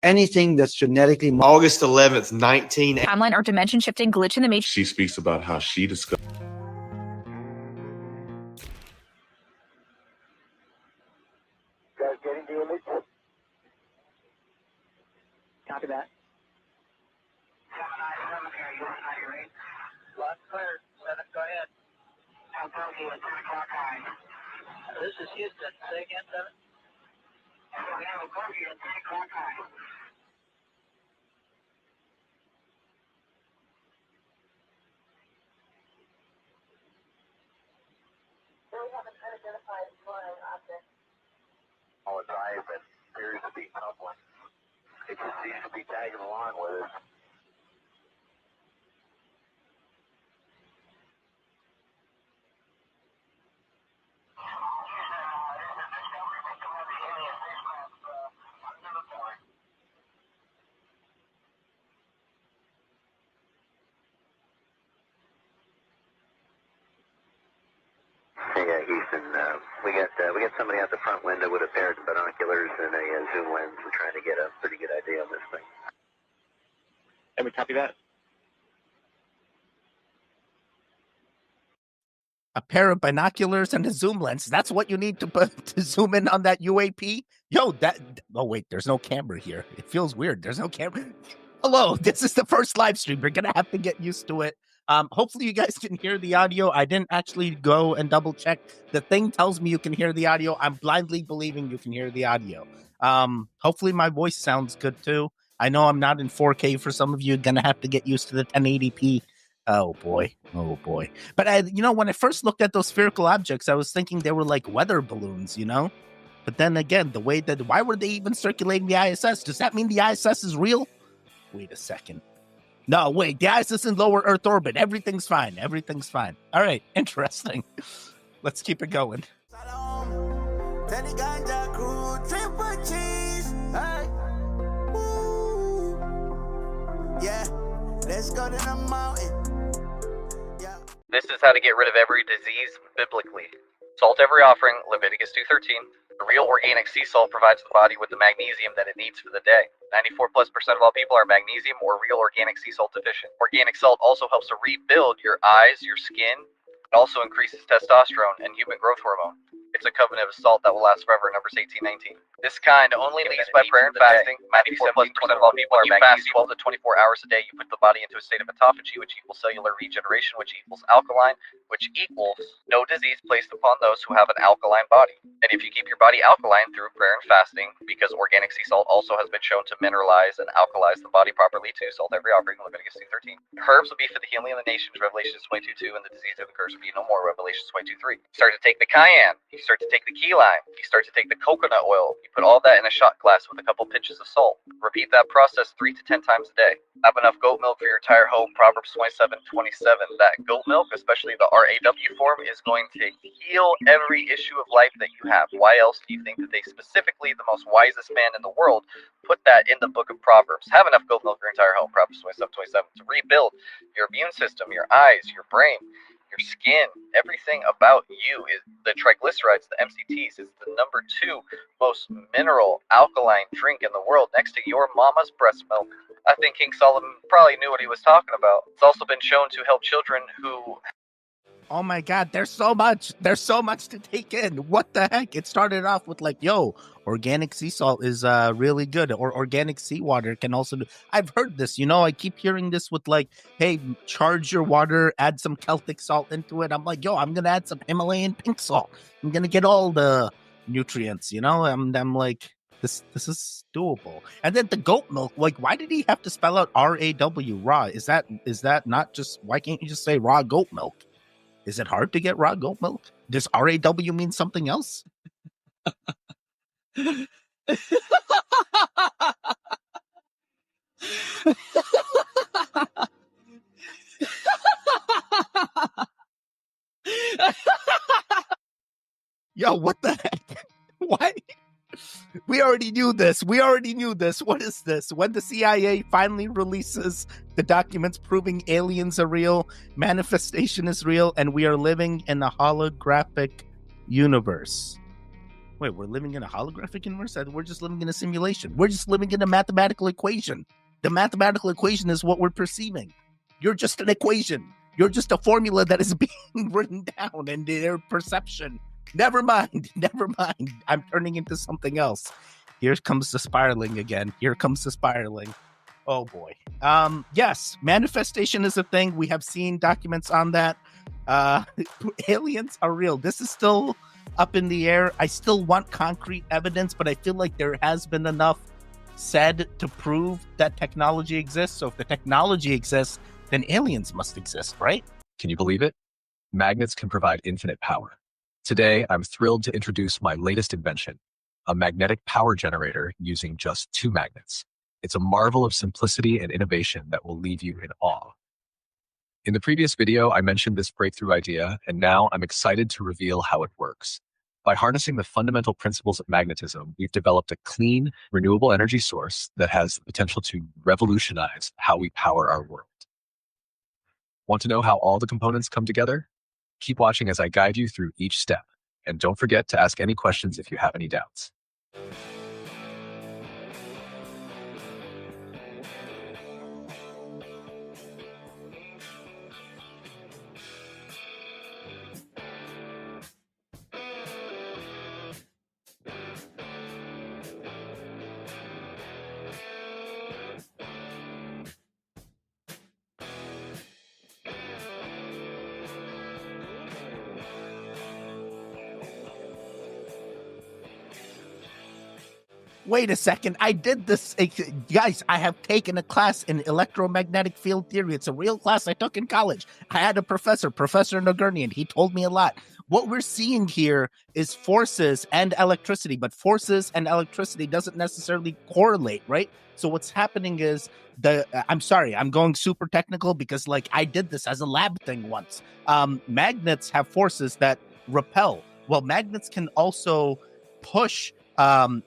anything that's genetically August 11th, 19... Timeline or dimension shifting glitch in the matrix. She speaks about how she discovered. Guys getting the image? Copy that. 797 here, you are not your 8. Left clear. 7, go ahead. I'll tell you at 10 o'clock high. This is Houston. Say again, 7. We have a curfew at 10 o'clock high. We have an unidentified flying object. All the time, but appears to be tumbling. It just seems to be tagging along with us. Yeah, Houston, we got somebody out the front window with a pair of binoculars and a zoom lens. We're trying to get a pretty good idea on this thing. Can we copy that? A pair of binoculars and a zoom lens. That's what you need to zoom in on that UAP. Yo, oh wait, there's no camera here. It feels weird. There's no camera. Hello, this is the first live stream. You're gonna have to get used to it. Hopefully you guys can hear the audio. I didn't actually go and double check. The thing tells me you can hear the audio. I'm blindly believing you can hear the audio. Hopefully my voice sounds good too. I know I'm not in 4K for some of you. Gonna have to get used to the 1080p. Oh boy. But when I first looked at those spherical objects, I was thinking they were like weather balloons, But then again, why were they even circulating the ISS? Does that mean the ISS is real? Wait a second. No, wait, the ISS is in lower Earth orbit. Everything's fine. All right, interesting. Let's keep it going. Yeah, let's go to the mountain. This is how to get rid of every disease biblically. Salt every offering, Leviticus 2:13. The real organic sea salt provides the body with the magnesium that it needs for the day. 94+% of all people are magnesium or real organic sea salt deficient. Organic salt also helps to rebuild your eyes, your skin. It also increases testosterone and human growth hormone. It's a covenant of salt that will last forever, Numbers 18:19. This kind only leaves by prayer and fasting. 94+% of all people are magnesium. You fast 12 to 24 hours a day. You put the body into a state of autophagy, which equals cellular regeneration, which equals alkaline, which equals no disease placed upon those who have an alkaline body. And if you keep your body alkaline through prayer and fasting, because organic sea salt also has been shown to mineralize and alkalize the body properly too, salt every offering, Leviticus 2:13. Herbs will be for the healing of the nations, Revelation 22:2, and the disease of the curse will be no more, Revelation 22:3. Start to take the cayenne. You start to take the key lime. You start to take the coconut oil. You put all that in a shot glass with a couple pinches of salt. Repeat that process 3 to 10 times a day. Have enough goat milk for your entire home, Proverbs 27:27. That goat milk, especially the RAW form, is going to heal every issue of life that you have. Why else do you think that they specifically, the most wisest man in the world, put that in the book of Proverbs? Have enough goat milk for your entire home, Proverbs 27:27, to rebuild your immune system, your eyes, your brain, your skin, everything about you. Is the triglycerides, the MCTs, is the number 2 most mineral alkaline drink in the world, next to your mama's breast milk. I think King Solomon probably knew what he was talking about. It's also been shown to help children who... Oh my God, there's so much to take in. What the heck? It started off with like, yo, organic sea salt is really good, or organic seawater can also do. I've heard this, I keep hearing this with like, hey, charge your water, add some Celtic salt into it. I'm like, yo, I'm gonna add some Himalayan pink salt. I'm gonna get all the nutrients, I'm like, this is doable. And then the goat milk, like, why did he have to spell out RAW, raw? Is that not just, why can't you just say raw goat milk? Is it hard to get raw goat milk? Does RAW mean something else? Yo, what the heck? Why? We already knew this. What is this? When the CIA finally releases the documents proving aliens are real, manifestation is real, and we are living in a holographic universe. Wait, we're living in a holographic universe? We're just living in a simulation. We're just living in a mathematical equation. The mathematical equation is what we're perceiving. You're just an equation. You're just a formula that is being written down in their perception. Never mind. Never mind. I'm turning into something else. Here comes the spiraling again. Here comes the spiraling. Oh boy. Yes, manifestation is a thing. We have seen documents on that. Aliens are real. This is still up in the air. I still want concrete evidence, but I feel like there has been enough said to prove that technology exists. So if the technology exists, then aliens must exist, right? Can you believe it? Magnets can provide infinite power. Today, I'm thrilled to introduce my latest invention, a magnetic power generator using just 2 magnets. It's a marvel of simplicity and innovation that will leave you in awe. In the previous video, I mentioned this breakthrough idea, and now I'm excited to reveal how it works. By harnessing the fundamental principles of magnetism, we've developed a clean, renewable energy source that has the potential to revolutionize how we power our world. Want to know how all the components come together? Keep watching as I guide you through each step. And don't forget to ask any questions if you have any doubts. Wait a second. I did this. Guys, I have taken a class in electromagnetic field theory. It's a real class I took in college. I had a professor, Professor Nagurnian. He told me a lot. What we're seeing here is forces and electricity, but forces and electricity doesn't necessarily correlate, right? So what's happening is I'm sorry, I'm going super technical because like I did this as a lab thing once. Magnets have forces that repel. Well, magnets can also push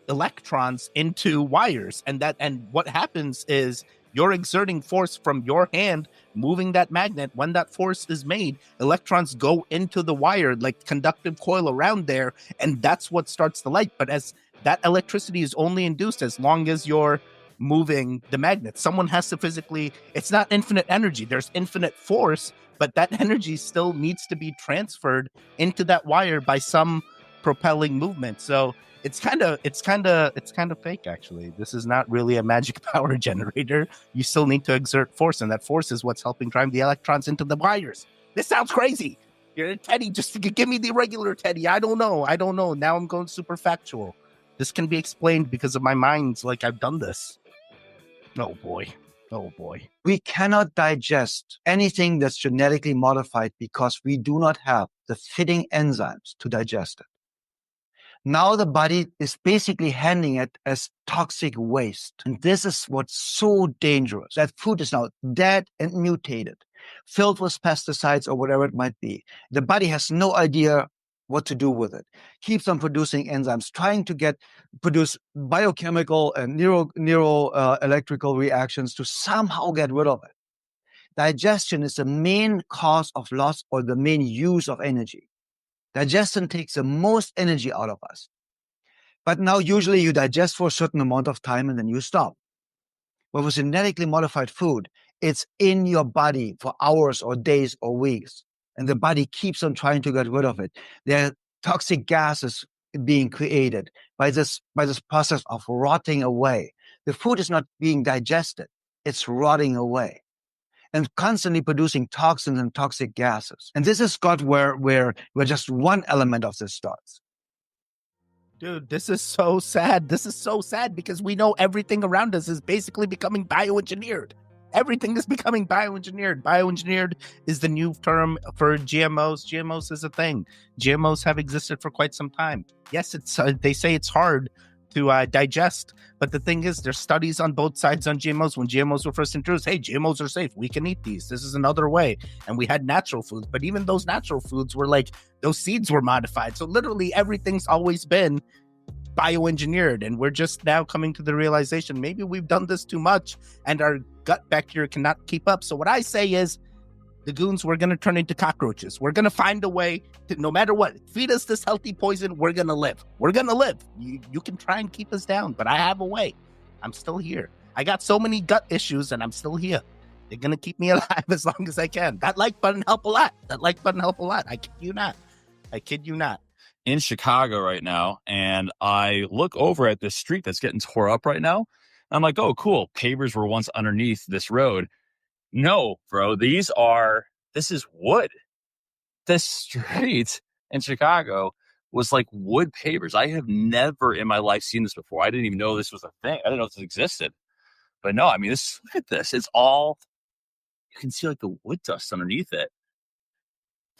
electrons into wires, and what happens is you're exerting force from your hand moving that magnet. When that force is made, electrons go into the wire like conductive coil around there, and that's what starts the light. But as that electricity is only induced as long as you're moving the magnet. Someone has to physically, it's not infinite energy, there's infinite force, but that energy still needs to be transferred into that wire by some propelling movement. So it's kind of fake, actually. This is not really a magic power generator. You still need to exert force, and that force is what's helping drive the electrons into the wires. This sounds crazy. You're Teddy, just give me the regular Teddy. I don't know. Now I'm going super factual. This can be explained because of my mind's like I've done this. Oh boy. We cannot digest anything that's genetically modified because we do not have the fitting enzymes to digest it. Now the body is basically handling it as toxic waste. And this is what's so dangerous. That food is now dead and mutated, filled with pesticides or whatever it might be. The body has no idea what to do with it. Keeps on producing enzymes, trying to produce biochemical and electrical reactions to somehow get rid of it. Digestion is the main cause of loss or the main use of energy. Digestion takes the most energy out of us. But now usually you digest for a certain amount of time and then you stop. But with genetically modified food, it's in your body for hours or days or weeks. And the body keeps on trying to get rid of it. There are toxic gases being created by this process of rotting away. The food is not being digested. It's rotting away and constantly producing toxins and toxic gases. And this is got where just one element of this starts. Dude, this is so sad. This is so sad because we know everything around us is basically becoming bioengineered. Everything is becoming bioengineered. Bioengineered is the new term for GMOs. GMOs is a thing. GMOs have existed for quite some time. Yes, they say it's hard to digest, but the thing is, there's studies on both sides on GMOs. When GMOs were first introduced, hey, GMOs are safe. We can eat these. This is another way. And we had natural foods, but even those natural foods were like, those seeds were modified. So literally everything's always been bioengineered, and we're just now coming to the realization maybe we've done this too much and our gut bacteria cannot keep up. So what I say is the goons were going to turn into cockroaches. We're going to find a way to, no matter what, feed us this healthy poison. We're going to live. We're going to live. You can try and keep us down, but I have a way. I'm still here. I got so many gut issues and I'm still here. They're going to keep me alive as long as I can. That like button help a lot. I kid you not. In Chicago right now, and I look over at this street that's getting tore up right now. I'm like, oh, cool. Pavers were once underneath this road. No, bro, this is wood. This street in Chicago was like wood pavers. I have never in my life seen this before. I didn't even know this was a thing. I didn't know this existed. But no, I mean, look at this. It's all, you can see like the wood dust underneath it.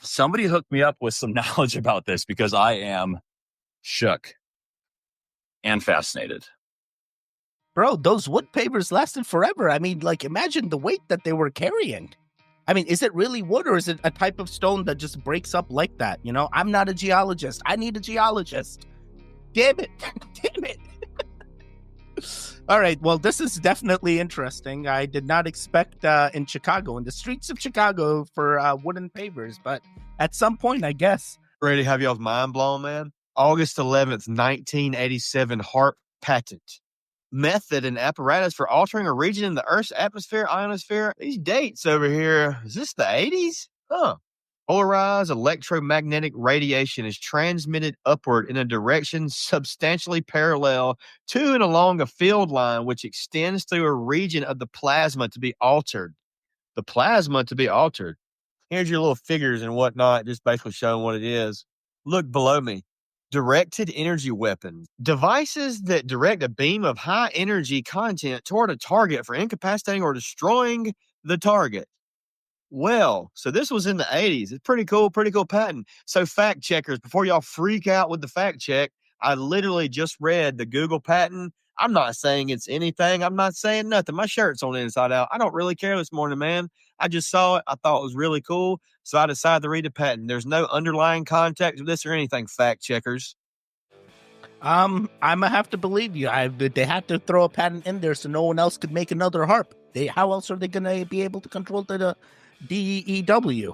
Somebody hooked me up with some knowledge about this because I am shook and fascinated. Bro, those wood pavers lasted forever. I mean, like, imagine the weight that they were carrying. I mean, is it really wood or is it a type of stone that just breaks up like that? You know, I'm not a geologist. I need a geologist. Damn it. Damn it. All right. Well, this is definitely interesting. I did not expect in Chicago, in the streets of Chicago, for wooden pavers, but at some point, I guess. Ready to have y'all's mind blown, man? August 11th, 1987, HAARP patent. Method and apparatus for altering a region in the Earth's atmosphere, ionosphere. These dates over here, is this the 80s? Huh. Polarized electromagnetic radiation is transmitted upward in a direction substantially parallel to and along a field line which extends through a region of the plasma to be altered. The plasma to be altered. Here's your little figures and whatnot, just basically showing what it is. Look below me. Directed energy weapons. Devices that direct a beam of high energy content toward a target for incapacitating or destroying the target. Well, so this was in the 80s. It's pretty cool patent. So fact checkers, before y'all freak out with the fact check, I literally just read the Google patent. I'm not saying it's anything. I'm not saying nothing. My shirt's on the inside out. I don't really care this morning, man. I just saw it. I thought it was really cool. So I decided to read the patent. There's no underlying context with this or anything, fact checkers. I'm gonna have to believe you. They had to throw a patent in there so no one else could make another HAARP. How else are they gonna be able to control the DEW?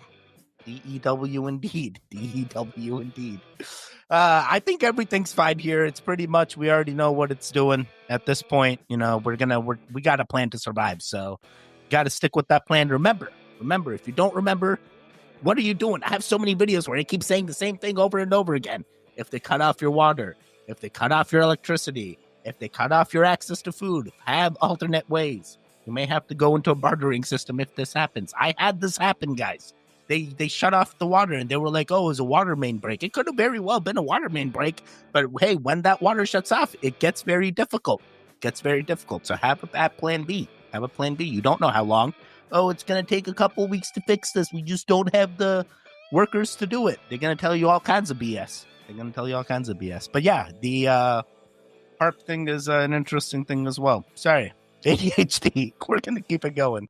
DEW indeed. DEW indeed. I think everything's fine here. It's pretty much, we already know what it's doing at this point. You know, we got a plan to survive. So got to stick with that plan. Remember, if you don't remember, what are you doing? I have so many videos where I keep saying the same thing over and over again. If they cut off your water, if they cut off your electricity, if they cut off your access to food, have alternate ways. You may have to go into a bartering system if this happens. I had this happen, guys. They shut off the water and they were like, oh, it was a water main break. It could have very well been a water main break. But hey, when that water shuts off, it gets very difficult. So have a plan B. You don't know how long. Oh, it's going to take a couple weeks to fix this. We just don't have the workers to do it. They're going to tell you all kinds of BS. But yeah, the HAARP thing is an interesting thing as well. Sorry, ADHD. We're going to keep it going.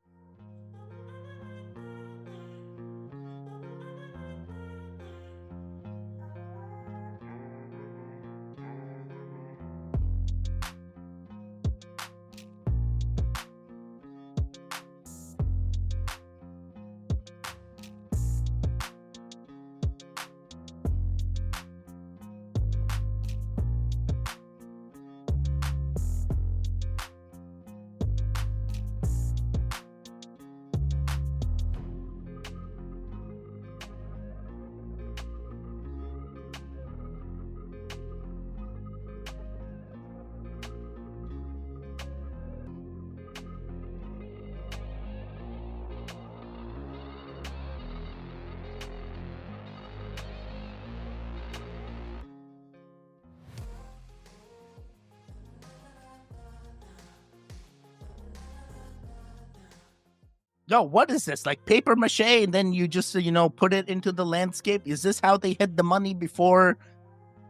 Yo, what is this? Like paper mache, and then you just, put it into the landscape? Is this how they hid the money before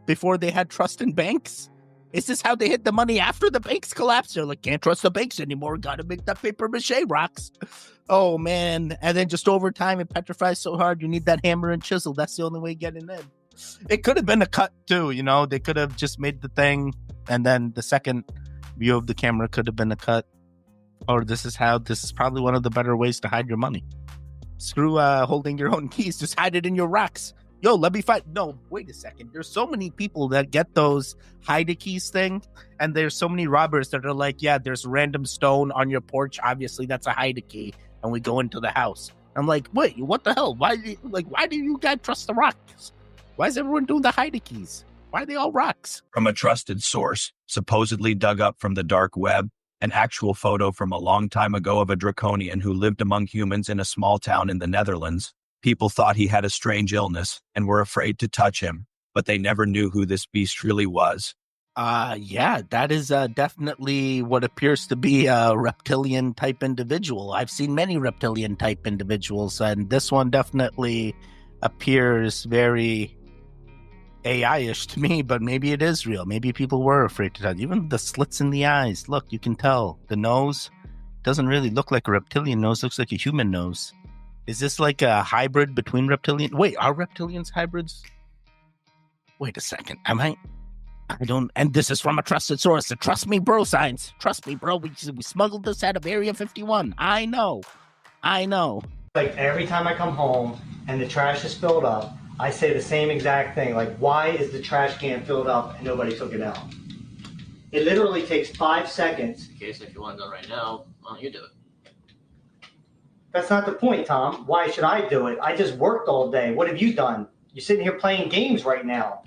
they had trust in banks? Is this how they hid the money after the banks collapsed? They're like, can't trust the banks anymore. Gotta make that paper mache rocks. Oh, man. And then just over time, it petrifies so hard, you need that hammer and chisel. That's the only way getting in. It could have been a cut, too, They could have just made the thing, and then the second view of the camera could have been a cut. Or this is probably one of the better ways to hide your money. Screw holding your own keys. Just hide it in your rocks. Yo, let me find. No, wait a second. There's so many people that get those hide a keys thing, and there's so many robbers that are like, yeah, there's random stone on your porch. Obviously, that's a hide a key, and we go into the house. I'm like, wait, what the hell? Why do you guys trust the rocks? Why is everyone doing the hide a keys? Why are they all rocks? From a trusted source, supposedly dug up from the dark web, an actual photo from a long time ago of a draconian who lived among humans in a small town in the Netherlands. People thought he had a strange illness and were afraid to touch him, but they never knew who this beast really was. Yeah, that is definitely what appears to be a reptilian type individual. I've seen many reptilian type individuals, and this one definitely appears very AI-ish to me, but maybe it is real. Maybe people were afraid to touch. Even the slits in the eyes. Look, you can tell. The nose doesn't really look like a reptilian nose. Looks like a human nose. Is this like a hybrid between reptilian? Wait, are reptilians hybrids? Wait a second. I don't. And this is from a trusted source. So trust me, bro, science. Trust me, bro. We smuggled this out of Area 51. I know. Like every time I come home and the trash is filled up, I say the same exact thing. Like, why is the trash can filled up and nobody took it out? It literally takes 5 seconds. Okay, so if you want it done right now, why don't you do it? That's not the point, Tom. Why should I do it? I just worked all day. What have you done? You're sitting here playing games right now.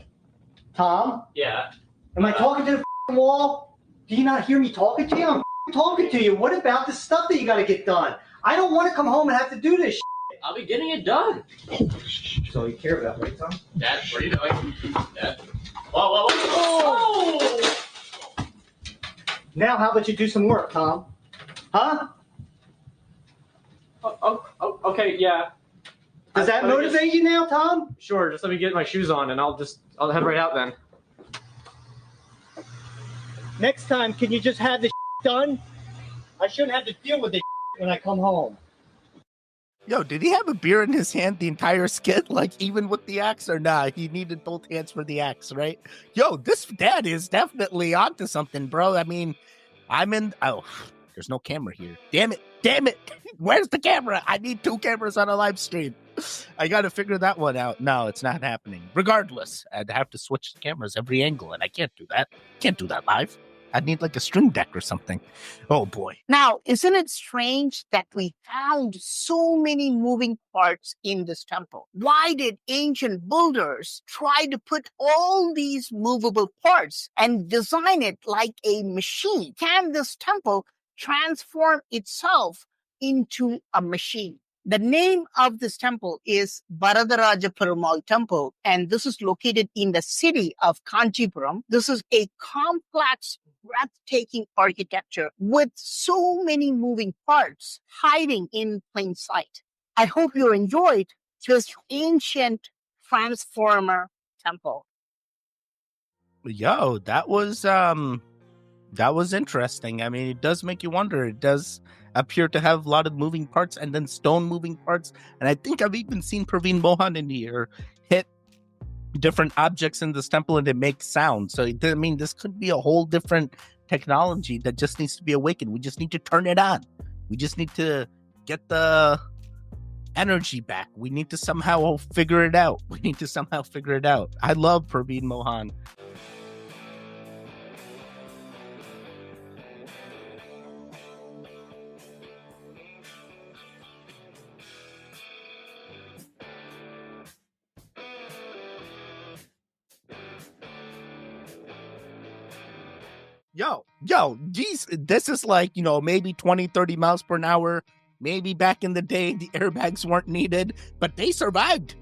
Tom? Yeah. Am I talking to the wall? Do you not hear me talking to you? I'm talking to you. What about the stuff that you got to get done? I don't want to come home and have to do this shit. I'll be getting it done. That's all you care about, right, Tom? Dad, what are you doing? Dad. Whoa. Oh! Now how about you do some work, Tom? Huh? Okay, yeah. Does that motivate you now, Tom? Sure, just let me get my shoes on and I'll head right out then. Next time, can you just have this done? I shouldn't have to deal with this when I come home. Yo, did he have a beer in his hand the entire skit? Like, even with the axe or not? He needed both hands for the axe, right? Yo, this dad is definitely onto something, bro. I mean, oh, there's no camera here. Damn it. Where's the camera? I need 2 cameras on a live stream. I got to figure that one out. No, it's not happening. Regardless, I'd have to switch the cameras every angle, and I can't do that. Can't do that live. I'd need like a string deck or something. Oh, boy. Now, isn't it strange that we found so many moving parts in this temple? Why did ancient builders try to put all these movable parts and design it like a machine? Can this temple transform itself into a machine? The name of this temple is Varadaraja Perumal Temple, and this is located in the city of Kanchipuram. This is a complex, breathtaking architecture with so many moving parts hiding in plain sight. I hope you enjoyed this ancient transformer temple. Yo, that was interesting. I mean, it does make you wonder. It does appear to have a lot of moving parts and then stone moving parts. And I think I've even seen Praveen Mohan in here hit different objects in this temple and it makes sound. So, I mean, this could be a whole different technology that just needs to be awakened. We just need to turn it on. We just need to get the energy back. We need to somehow figure it out. I love Praveen Mohan. Yo, geez, this is like, maybe 20, 30 miles per hour. Maybe back in the day, the airbags weren't needed, but they survived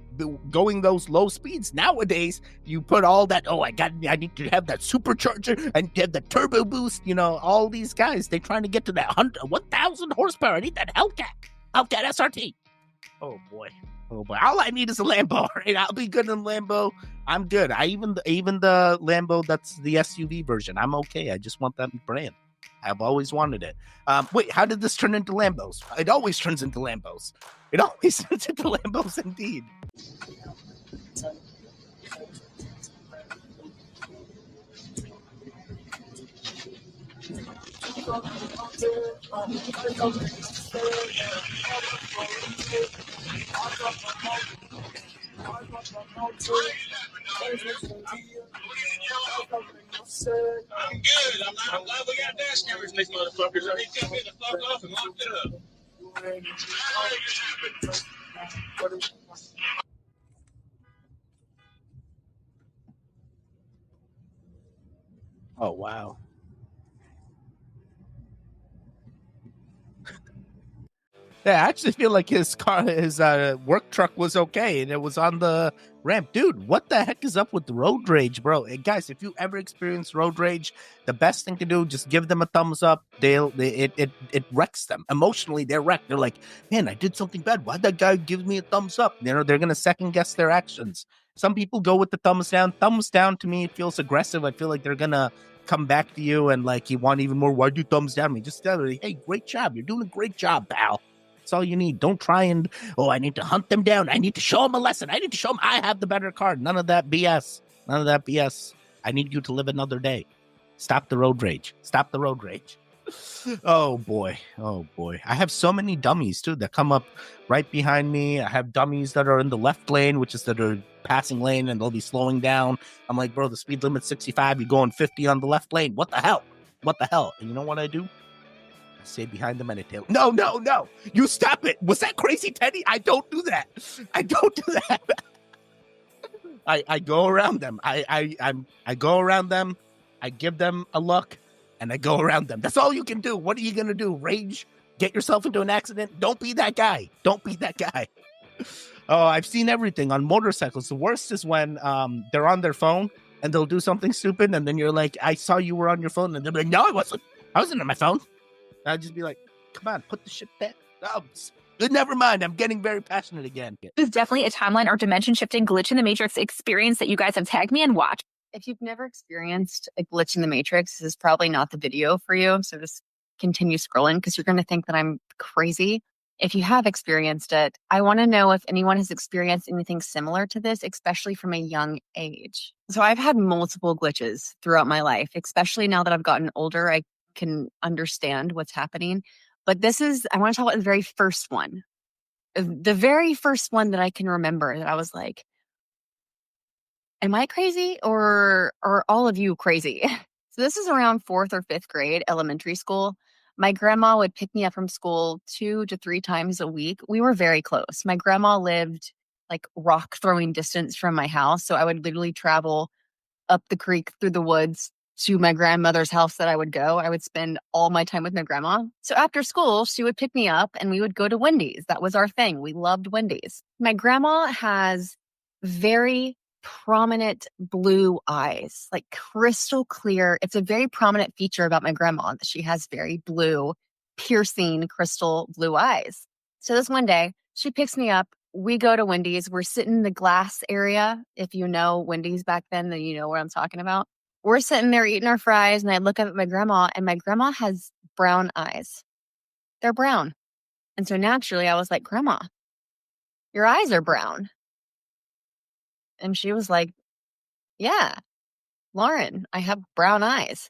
going those low speeds. Nowadays, you put all that, I need to have that supercharger, I need to have the turbo boost, all these guys, they're trying to get to that 1,000 horsepower. I need that Hellcat SRT. Oh boy. All I need is a Lambo, right? I'll be good in Lambo. I'm good. Even the Lambo that's the SUV version, I'm okay. I just want that brand. I've always wanted it. Wait, how did this turn into Lambos? It always turns into Lambos. Indeed. I'm good. I'm glad we got dash cameras in these motherfuckers. I need to get the fuck off and lock it up. Oh wow. Yeah, I actually feel like his work truck was okay, and it was on the ramp. Dude, what the heck is up with road rage, bro? And guys, if you ever experience road rage, the best thing to do, just give them a thumbs up. It wrecks them emotionally. They're wrecked. They're like, man, I did something bad. Why'd that guy give me a thumbs up? They're gonna second guess their actions. Some people go with the thumbs down. Thumbs down to me, it feels aggressive. I feel like they're gonna come back to you and like you want even more. Why'd you thumbs down me? Just tell them, hey, great job. You're doing a great job, pal. That's all you need. Don't try and, I need to hunt them down. I need to show them a lesson. I need to show them I have the better card. None of that BS. None of that BS. I need you to live another day. Stop the road rage. Stop the road rage. Oh, boy. Oh, boy. I have so many dummies, too, that come up right behind me. I have dummies that are in the left lane, which is the passing lane, and they'll be slowing down. I'm like, bro, the speed limit's 65. You're going 50 on the left lane. What the hell? What the hell? And you know what I do? I stay behind them and I tell, no. You stop it. Was that crazy, Teddy? I don't do that. I don't do that. I go around them. I go around them. I give them a look and I go around them. That's all you can do. What are you going to do? Rage? Get yourself into an accident? Don't be that guy. Don't be that guy. Oh, I've seen everything on motorcycles. The worst is when they're on their phone and they'll do something stupid. And then you're like, I saw you were on your phone. And they're like, no, I wasn't. I wasn't on my phone. I'd just be like, come on, put the shit back. Oh, never mind. I'm getting very passionate again. There's definitely a timeline or dimension shifting glitch in the Matrix experience that you guys have tagged me and watched. If you've never experienced a glitch in the Matrix, this is probably not the video for you. So just continue scrolling because you're going to think that I'm crazy. If you have experienced it, I want to know if anyone has experienced anything similar to this, especially from a young age. So I've had multiple glitches throughout my life, especially now that I've gotten older. I can understand what's happening. But I want to talk about the very first one. The very first one that I can remember that I was like, am I crazy or are all of you crazy? So this is around 4th or 5th grade, elementary school. My grandma would pick me up from school 2 to 3 times a week. We were very close. My grandma lived like rock throwing distance from my house. So I would literally travel up the creek through the woods to my grandmother's house that I would go. I would spend all my time with my grandma. So after school, she would pick me up and we would go to Wendy's. That was our thing. We loved Wendy's. My grandma has very prominent blue eyes, like crystal clear. It's a very prominent feature about my grandma that she has very blue, piercing crystal blue eyes. So this one day, she picks me up. We go to Wendy's. We're sitting in the glass area. If you know Wendy's back then you know what I'm talking about. We're sitting there eating our fries, and I look up at my grandma, and my grandma has brown eyes. They're brown. And so naturally, I was like, Grandma, your eyes are brown. And she was like, yeah, Lauren, I have brown eyes.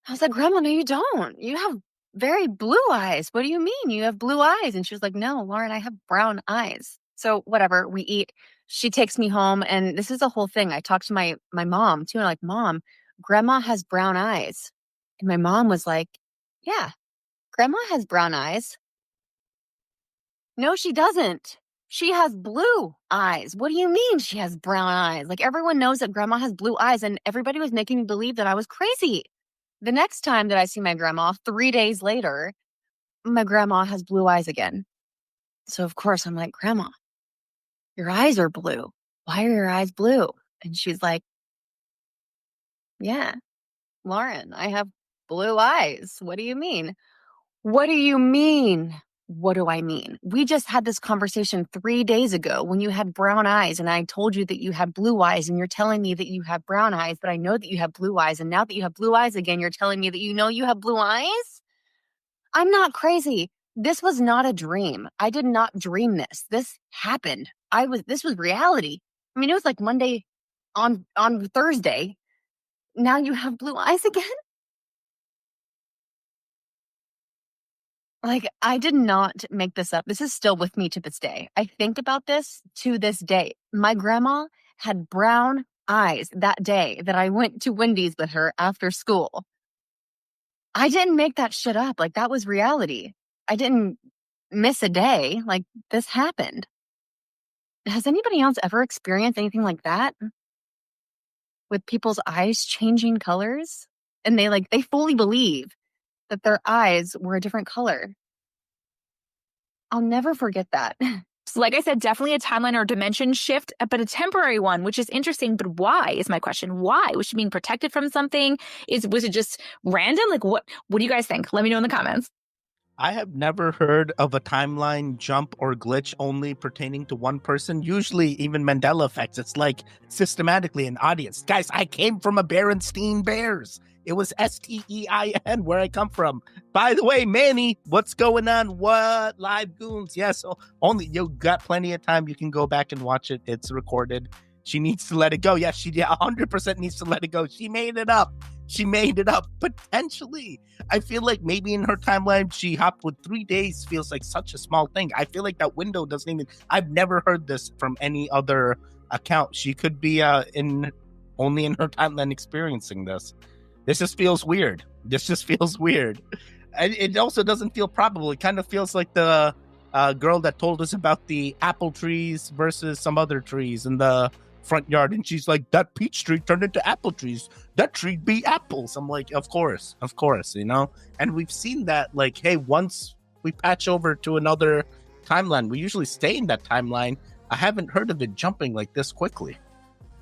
I was like, Grandma, no, you don't. You have very blue eyes. What do you mean? You have blue eyes. And she was like, no, Lauren, I have brown eyes. So whatever, we eat. She takes me home, and this is the whole thing. I talked to my mom too, and I'm like, Mom, Grandma has brown eyes. And my mom was like, yeah, Grandma has brown eyes. No, she doesn't. She has blue eyes. What do you mean she has brown eyes? Like, everyone knows that Grandma has blue eyes, and everybody was making me believe that I was crazy. The next time that I see my grandma, 3 days later, my grandma has blue eyes again. So of course I'm like, Grandma, your eyes are blue. Why are your eyes blue? And she's like, yeah, Lauren, I have blue eyes. What do you mean? What do you mean? What do I mean? We just had this conversation 3 days ago when you had brown eyes, and I told you that you had blue eyes, and you're telling me that you have brown eyes, but I know that you have blue eyes. And now that you have blue eyes again, you're telling me that you know you have blue eyes? I'm not crazy. This was not a dream. I did not dream this. This happened. This was reality. I mean, it was like Monday on Thursday. Now you have blue eyes again? Like, I did not make this up. This is still with me to this day. I think about this to this day. My grandma had brown eyes that day that I went to Wendy's with her after school. I didn't make that shit up. Like, that was reality. I didn't miss a day. Like, this happened. Has anybody else ever experienced anything like that? With people's eyes changing colors? And they fully believe that their eyes were a different color. I'll never forget that. So like I said, definitely a timeline or dimension shift, but a temporary one, which is interesting. But why is my question? Why? Was she being protected from something? Was it just random? Like what do you guys think? Let me know in the comments. I have never heard of a timeline jump or glitch only pertaining to one person. Usually even Mandela effects. It's like systematically an audience. Guys, I came from a Berenstein Bears. It was STEIN where I come from. By the way, Manny, what's going on? What? Live Goons. Yes, only you got plenty of time. You can go back and watch it. It's recorded. She needs to let it go. Yes, she 100% needs to let it go. She made it up. She made it up. Potentially. I feel like maybe in her timeline, she hopped with 3 days feels like such a small thing. I feel like that window doesn't even... I've never heard this from any other account. She could be only in her timeline experiencing this. This just feels weird. It also doesn't feel probable. It kind of feels like the girl that told us about the apple trees versus some other trees in the front yard, and she's like, that peach tree turned into apple trees, that tree be apples. I'm like, of course, you know. And we've seen that, like, hey, once we patch over to another timeline, we usually stay in that timeline. I haven't heard of it jumping like this quickly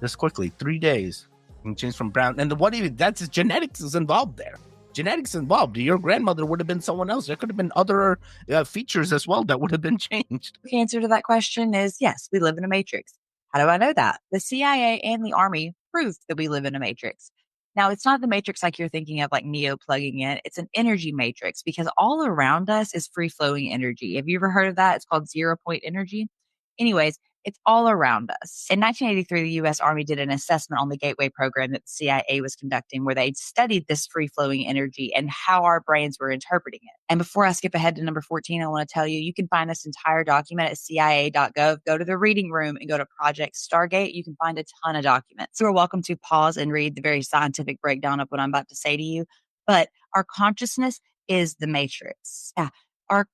3 days and change from brown. And what even, that's genetics is involved there. Your grandmother would have been someone else. There could have been other features as well that would have been changed. The answer to that question is yes, we live in a matrix. How do I know that? The CIA and the Army proved that we live in a matrix. Now, it's not the matrix like you're thinking of, like Neo plugging in. It's an energy matrix because all around us is free-flowing energy. Have you ever heard of that? It's called zero-point energy. Anyways, it's all around us. In 1983, the U.S. Army did an assessment on the Gateway program that the CIA was conducting where they studied this free-flowing energy and how our brains were interpreting it. And before I skip ahead to number 14, I want to tell you, you can find this entire document at CIA.gov. Go to the reading room and go to Project Stargate. You can find a ton of documents. So you're welcome to pause and read the very scientific breakdown of what I'm about to say to you. But our consciousness is the matrix. Yeah.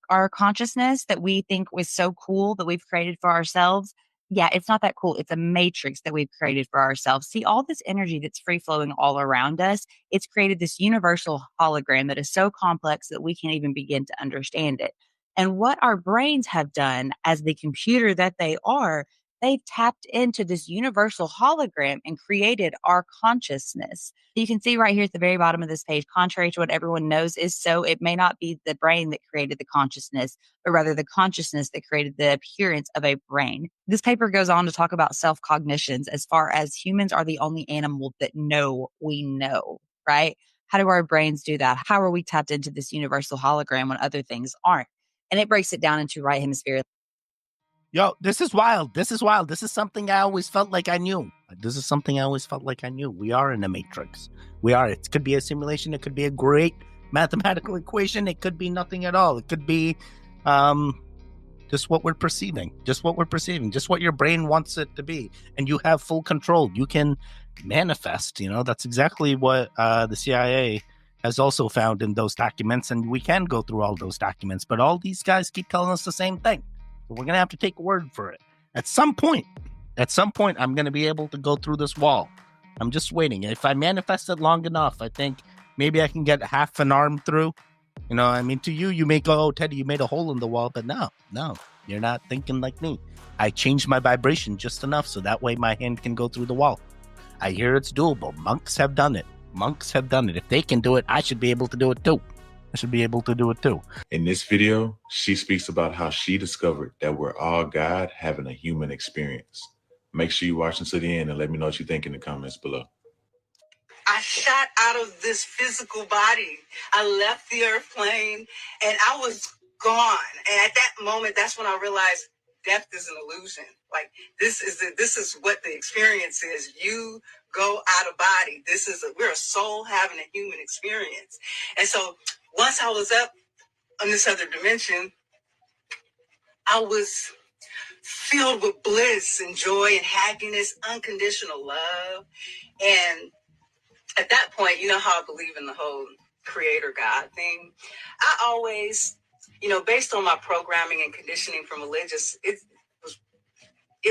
Our consciousness that we think was so cool that we've created for ourselves. Yeah, it's not that cool. It's a matrix that we've created for ourselves. See, all this energy that's free flowing all around us, it's created this universal hologram that is so complex that we can't even begin to understand it. And what our brains have done as the computer that they are, they've tapped into this universal hologram and created our consciousness. You can see right here at the very bottom of this page, contrary to what everyone knows is so, it may not be the brain that created the consciousness, but rather the consciousness that created the appearance of a brain. This paper goes on to talk about self-cognitions as far as humans are the only animal that know we know, right? How do our brains do that? How are we tapped into this universal hologram when other things aren't? And it breaks it down into right hemisphere. Yo, this is wild. This is something I always felt like I knew. We are in a matrix. We are. It could be a simulation. It could be a great mathematical equation. It could be nothing at all. It could be just what we're perceiving. Just what your brain wants it to be. And you have full control. You can manifest. You know, that's exactly what the CIA has also found in those documents. And we can go through all those documents. But all these guys keep telling us the same thing. We're going to have to take a word for it. At some point, I'm going to be able to go through this wall. I'm just waiting. If I manifest it long enough, I think maybe I can get half an arm through. You know, I mean, to you, you may go, oh, Teddy, you made a hole in the wall. But no, you're not thinking like me. I changed my vibration just enough so that way my hand can go through the wall. I hear it's doable. Monks have done it. If they can do it, I should be able to do it too. In this video, she speaks about how she discovered that we're all God having a human experience. Make sure you watch until the end and let me know what you think in the comments below. I shot out of this physical body. I left the earth plane and I was gone. And at that moment, that's when I realized death is an illusion. Like this is what the experience is. You go out of body. We're a soul having a human experience. And so once I was up, in this other dimension, I was filled with bliss and joy and happiness, unconditional love. And at that point, you know how I believe in the whole creator God thing. I always, based on my programming and conditioning from religious, it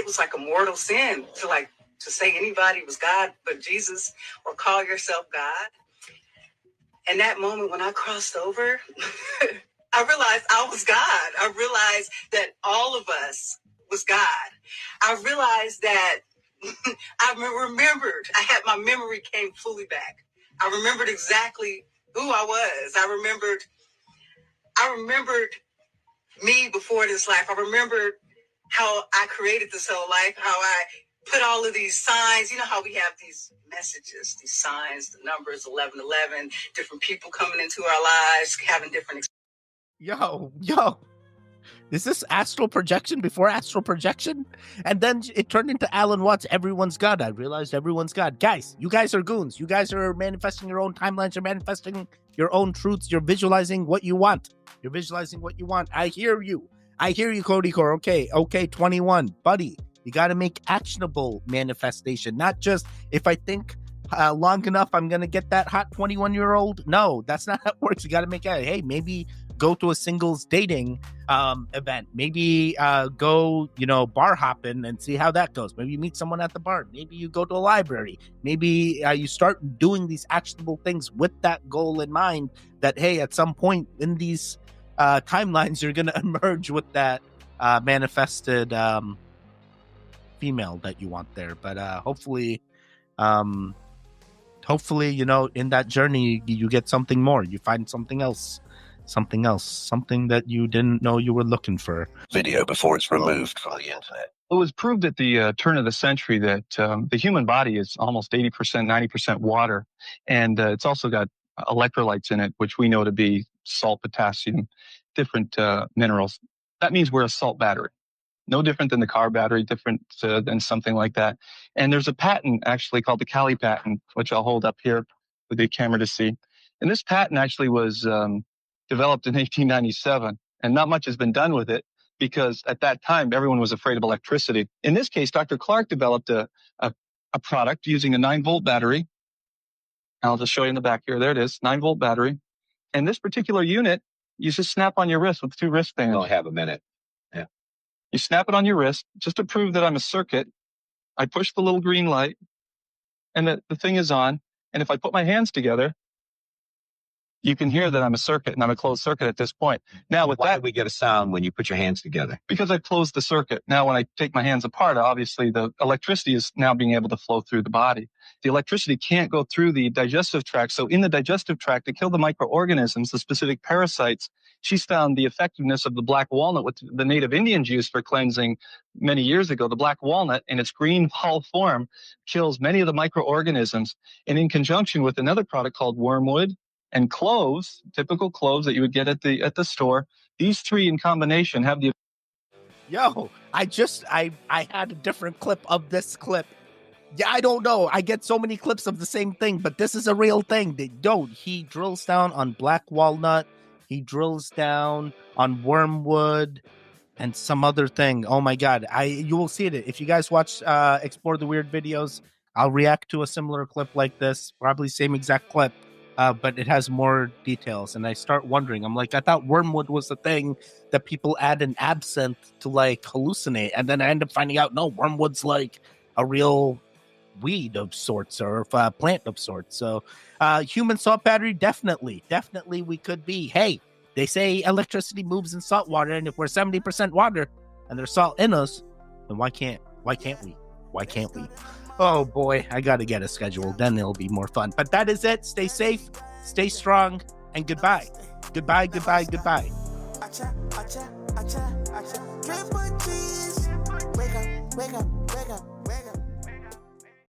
was like a mortal sin to say anybody was God but Jesus or call yourself God. And that moment when I crossed over, I realized I was God. I realized that all of us was God. I realized that my memory came fully back. I remembered exactly who I was. I remembered me before this life. I remembered how I created this whole life, how I put all of these signs. You know how we have these messages, these signs, the numbers 1111, different people coming into our lives, having different Yo, is this astral projection before astral projection? And then it turned into Alan Watts, everyone's God. I realized everyone's God. Guys, you guys are goons. You guys are manifesting your own timelines. You're manifesting your own truths. You're visualizing what you want. I hear you. Cody Core. Okay, 21. Buddy, you got to make actionable manifestation. Not just, if I think long enough, I'm going to get that hot 21-year-old. No, that's not how it works. You got to make it. Hey, maybe go to a singles dating event. Maybe go, bar hopping and see how that goes. Maybe you meet someone at the bar. Maybe you go to a library. Maybe you start doing these actionable things with that goal in mind, that, hey, at some point in these timelines, you're going to emerge with that manifested female that you want there. But hopefully, in that journey, you get something more. You find something else, something that you didn't know you were looking for. Video before it's removed from the internet. It was proved at the turn of the century that the human body is almost 80%, 90% water. And it's also got electrolytes in it, which we know to be salt, potassium, different minerals. That means we're a salt battery. No different than the car battery, different than something like that. And there's a patent actually called the Cali patent, which I'll hold up here for the camera to see. And this patent actually was developed in 1897, and not much has been done with it because at that time, everyone was afraid of electricity. In this case, Dr. Clark developed a product using a 9-volt battery. I'll just show you in the back here. There it is, 9-volt battery. And this particular unit, you just snap on your wrist with 2 wristbands. I'll have a minute. Yeah. You snap it on your wrist just to prove that I'm a circuit. I push the little green light, and the thing is on. And if I put my hands together, you can hear that I'm a circuit, and I'm a closed circuit at this point. Now, Why do we get a sound when you put your hands together? Because I've closed the circuit. Now, when I take my hands apart, obviously the electricity is now being able to flow through the body. The electricity can't go through the digestive tract. So in the digestive tract, to kill the microorganisms, the specific parasites, she's found the effectiveness of the black walnut, what the native Indians used for cleansing many years ago. The black walnut in its green hull form kills many of the microorganisms. And in conjunction with another product called wormwood and cloves, typical cloves that you would get at the store, these 3 in combination have the... Yo, I had a different clip of this clip. Yeah, I don't know. I get so many clips of the same thing, but this is a real thing. He drills down on black walnut. He drills down on wormwood and some other thing. Oh my God. You will see it. If you guys watch Explore the Weird videos, I'll react to a similar clip like this, probably same exact clip. But it has more details, and I start wondering. I'm like, I thought wormwood was the thing that people add in absinthe to like hallucinate, and then I end up finding out no, wormwood's like a real weed of sorts or a plant of sorts. So, human salt battery, definitely we could be. Hey, they say electricity moves in salt water, and if we're 70% water and there's salt in us, then why can't we? Oh boy, I gotta get a schedule. Then it'll be more fun. But that is it. Stay safe, stay strong, and goodbye. Goodbye. Triple cheese. Wake up.